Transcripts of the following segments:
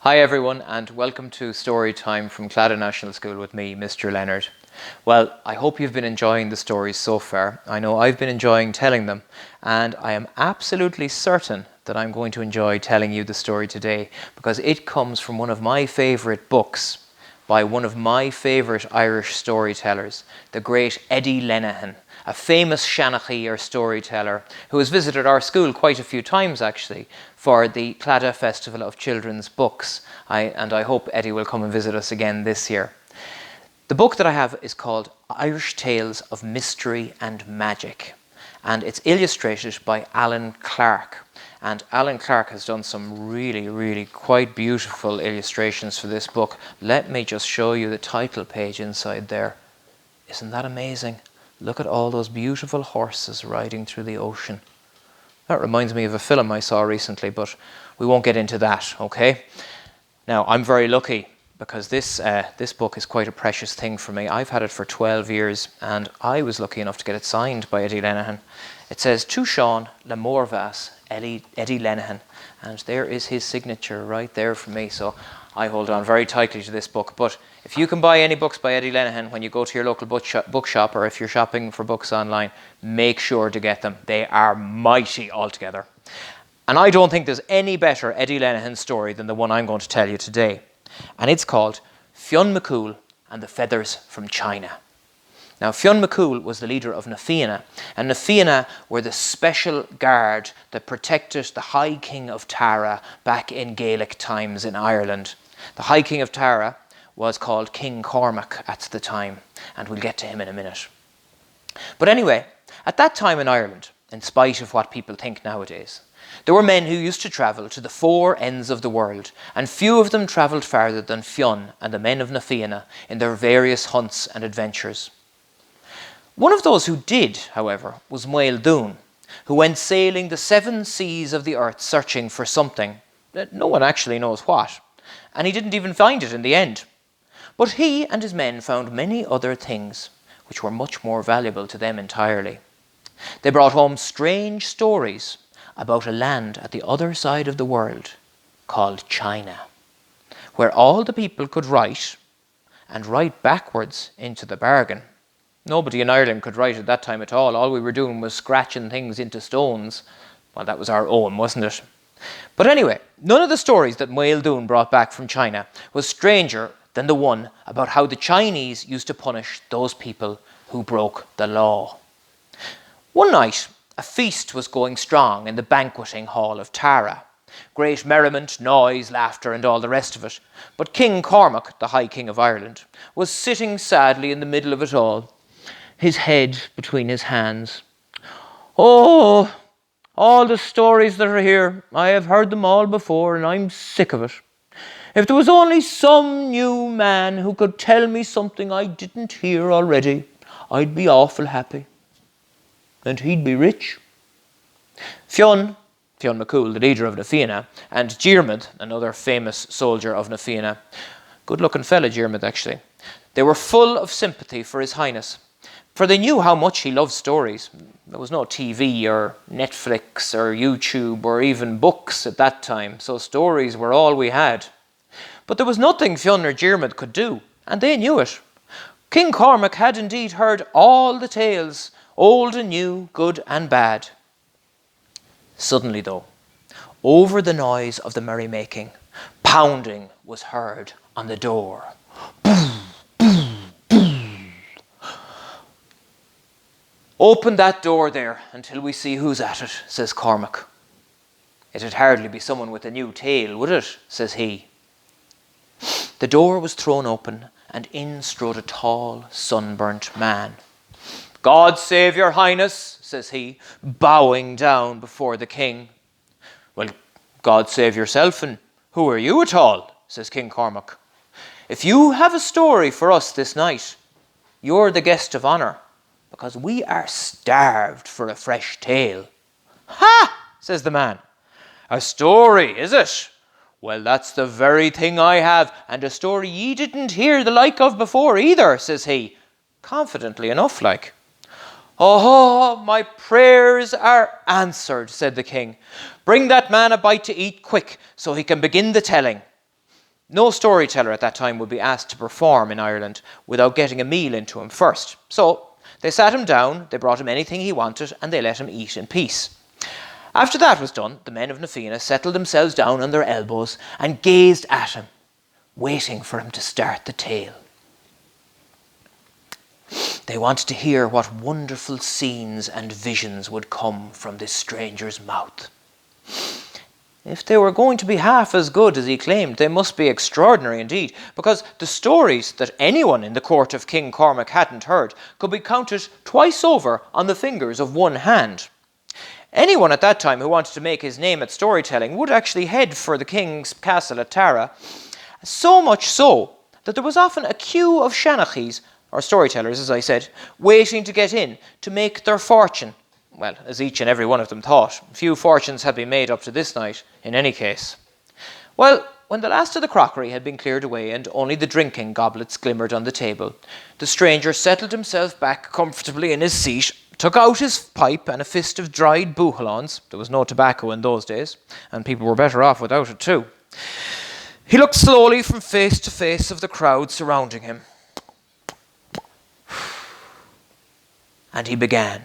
Hi everyone, and welcome to Story Time from Claddagh National School with me, Mr. Leonard. Well, I hope you've been enjoying the stories so far. I know I've been enjoying telling them, and I am absolutely certain that I'm going to enjoy telling you the story today because it comes from one of my favourite books by one of my favourite Irish storytellers, the great Eddie Lenihan, a famous Shanachie or storyteller who has visited our school quite a few times actually for the Claddagh Festival of Children's Books. I hope Eddie will come and visit us again this year. The book that I have is called Irish Tales of Mystery and Magic, and it's illustrated by Alan Clark. And Alan Clark has done some really quite beautiful illustrations for this book. Let me just show you the title page inside there. Isn't that amazing? Look at all those beautiful horses riding through the ocean. That reminds me of a film I saw recently, but we won't get into that, okay? Now, I'm very lucky because this book is quite a precious thing for me. I've had it for 12 years, and I was lucky enough to get it signed by Eddie Lenihan. It says, "To Sean, Le Morvas, Eddie Lenihan," and there is his signature right there for me, so I hold on very tightly to this book. But if you can buy any books by Eddie Lenihan when you go to your local bookshop, or if you're shopping for books online, make sure to get them. They are mighty altogether. And I don't think there's any better Eddie Lenihan story than the one I'm going to tell you today. And it's called Fionn MacCumhail and the Feathers from China. Now, Fionn MacCumhail was the leader of Fianna, and Fianna were the special guard that protected the High King of Tara back in Gaelic times in Ireland. The High King of Tara was called King Cormac at the time, and we'll get to him in a minute. But anyway, at that time in Ireland, in spite of what people think nowadays, there were men who used to travel to the four ends of the world, and few of them travelled farther than Fionn and the men of Fianna in their various hunts and adventures. One of those who did, however, was Mael Doon, who went sailing the 7 seas of the earth searching for something that no one actually knows what, and he didn't even find it in the end. But he and his men found many other things which were much more valuable to them entirely. They brought home strange stories about a land at the other side of the world called China, where all the people could write, and write backwards into the bargain. Nobody in Ireland could write at that time at all. All we were doing was scratching things into stones. Well, that was our own, wasn't it? But anyway, none of the stories that Mael Doon brought back from China was stranger than the one about how the Chinese used to punish those people who broke the law. One night, a feast was going strong in the banqueting hall of Tara. Great merriment, noise, laughter, and all the rest of it. But King Cormac, the High King of Ireland, was sitting sadly in the middle of it all, his head between his hands. "Oh, all the stories that are here, I have heard them all before, and I'm sick of it. If there was only some new man who could tell me something I didn't hear already, I'd be awful happy. And he'd be rich." Fionn MacCumhail, the leader of Fianna, and Diarmid, another famous soldier of Fianna, good-looking fella Diarmid actually, they were full of sympathy for His Highness, for they knew how much he loved stories. There was no TV or Netflix or YouTube or even books at that time, so stories were all we had. But there was nothing Fionn or Diarmid could do, and they knew it. King Cormac had indeed heard all the tales, old and new, good and bad. Suddenly, though, over the noise of the merrymaking, pounding was heard on the door. "Open that door there until we see who's at it," says Cormac. "It'd hardly be someone with a new tale, would it?" says he. The door was thrown open, and in strode a tall, sunburnt man. "God save your Highness," says he, bowing down before the king. "Well, God save yourself, and who are you at all?" says King Cormac. "If you have a story for us this night, you're the guest of honour, because we are starved for a fresh tale." "Ha!" says the man. "A story, is it? Well, that's the very thing I have, and a story ye didn't hear the like of before either," says he, confidently enough like. "Oh, my prayers are answered," said the king. "Bring that man a bite to eat quick, so he can begin the telling." No storyteller at that time would be asked to perform in Ireland without getting a meal into him first. So they sat him down, they brought him anything he wanted, and they let him eat in peace. After that was done, the men of Na Fianna settled themselves down on their elbows and gazed at him, waiting for him to start the tale. They wanted to hear what wonderful scenes and visions would come from this stranger's mouth. If they were going to be half as good as he claimed, they must be extraordinary indeed, because the stories that anyone in the court of King Cormac hadn't heard could be counted twice over on the fingers of one hand. Anyone at that time who wanted to make his name at storytelling would actually head for the king's castle at Tara, so much so that there was often a queue of shanachis, or storytellers as I said, waiting to get in to make their fortune. Well, as each and every one of them thought. Few fortunes had been made up to this night, in any case. Well, when the last of the crockery had been cleared away and only the drinking goblets glimmered on the table, the stranger settled himself back comfortably in his seat, took out his pipe and a fist of dried bouchaloons. There was no tobacco in those days, and people were better off without it too. He looked slowly from face to face of the crowd surrounding him. And he began.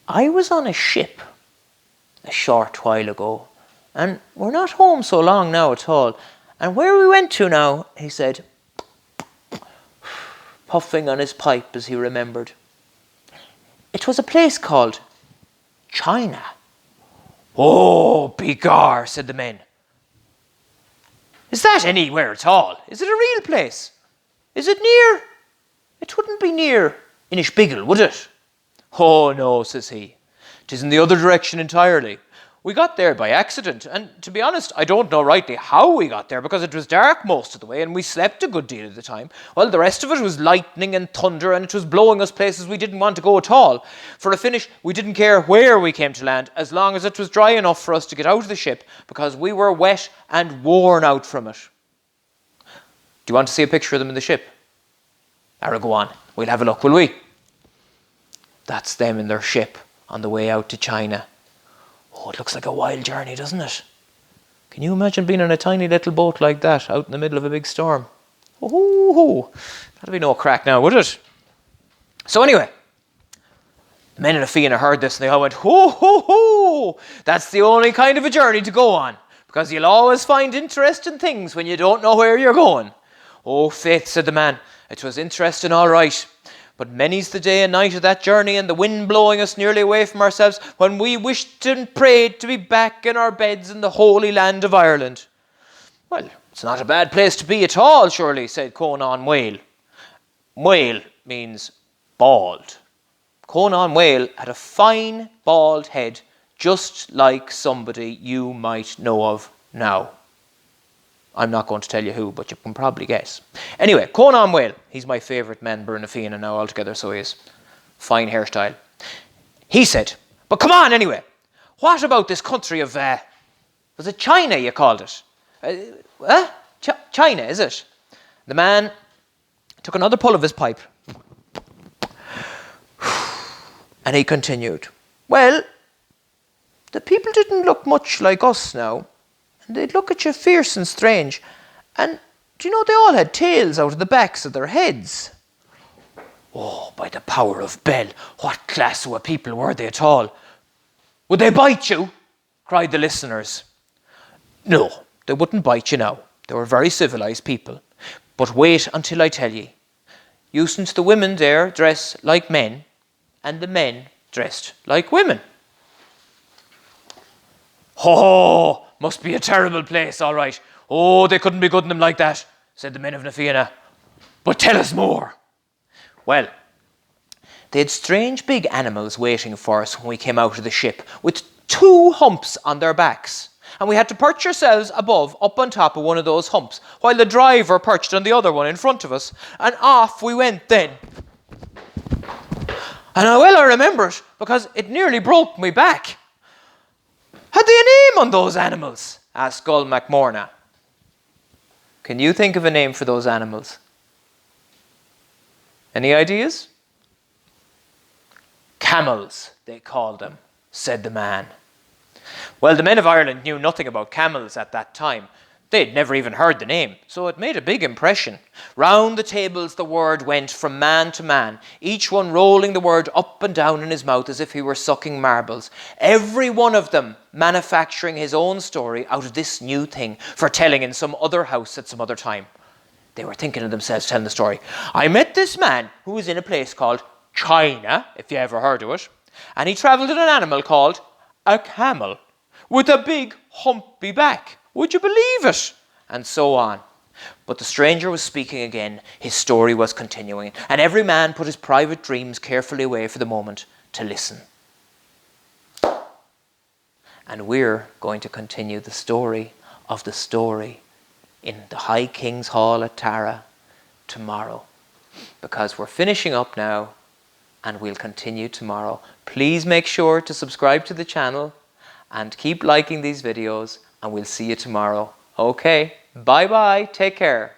I was on a ship a short while ago, and we're not home so long now at all. And where we went to now, he said, puffing on his pipe as he remembered. It was a place called China. Oh, begar, said the men. Is that anywhere at all? Is it a real place? Is it near? It wouldn't be near Inishbigel, would it? Oh, no, says he. 'Tis in the other direction entirely. We got there by accident, and to be honest, I don't know rightly how we got there, because it was dark most of the way, and we slept a good deal of the time. Well, the rest of it was lightning and thunder, and it was blowing us places we didn't want to go at all. For a finish, we didn't care where we came to land, as long as it was dry enough for us to get out of the ship, because we were wet and worn out from it. Do you want to see a picture of them in the ship? Ara, go on. We'll have a look, will we? That's them in their ship on the way out to China. Oh, it looks like a wild journey, doesn't it? Can you imagine being in a tiny little boat like that out in the middle of a big storm? Oh, that'd be no crack now, would it? So anyway, the men in Fianna heard this and they all went, ho, ho, ho! That's the only kind of a journey to go on, because you'll always find interesting things when you don't know where you're going. Oh, faith, said the man, it was interesting all right. But many's the day and night of that journey, and the wind blowing us nearly away from ourselves, when we wished and prayed to be back in our beds in the holy land of Ireland. Well, it's not a bad place to be at all, surely, said Conan Whale. Whale means bald. Conan Whale had a fine bald head, just like somebody you might know of now. I'm not going to tell you who, but you can probably guess. Anyway, Conan Whale, he's my favourite member in Fianna now altogether, so he is. Fine hairstyle. He said, but come on anyway, what about this country of, was it China you called it? China, is it? The man took another pull of his pipe. And he continued, well, the people didn't look much like us now. And they'd look at you fierce and strange. And, do you know, they all had tails out of the backs of their heads. Oh, by the power of Bel, what class of a people were they at all? Would they bite you? Cried the listeners. No, they wouldn't bite you now. They were very civilised people. But wait until I tell ye. Usen't the women there dress like men, and the men dressed like women. Oh, must be a terrible place, all right. Oh, they couldn't be good in them like that, said the men of Na Fianna. But tell us more. Well, they had strange big animals waiting for us when we came out of the ship, with 2 humps on their backs. And we had to perch ourselves above, up on top of one of those humps, while the driver perched on the other one in front of us. And off we went then. And I remember it, because it nearly broke my back. Had they a name on those animals? Asked Gull MacMorna. Can you think of a name for those animals? Any ideas? Camels, they called them, said the man. Well, the men of Ireland knew nothing about camels at that time. They'd never even heard the name, so it made a big impression. Round the tables the word went from man to man, each one rolling the word up and down in his mouth as if he were sucking marbles. Every one of them manufacturing his own story out of this new thing for telling in some other house at some other time. They were thinking of themselves telling the story. I met this man who was in a place called China, if you ever heard of it, and he travelled in an animal called a camel with a big humpy back. Would you believe it? And so on. But the stranger was speaking again. His story was continuing, and every man put his private dreams carefully away for the moment to listen. And we're going to continue the story of the story in the High King's Hall at Tara tomorrow, because we're finishing up now and we'll continue tomorrow. Please make sure to subscribe to the channel and keep liking these videos, and we'll see you tomorrow. Okay, bye-bye, take care.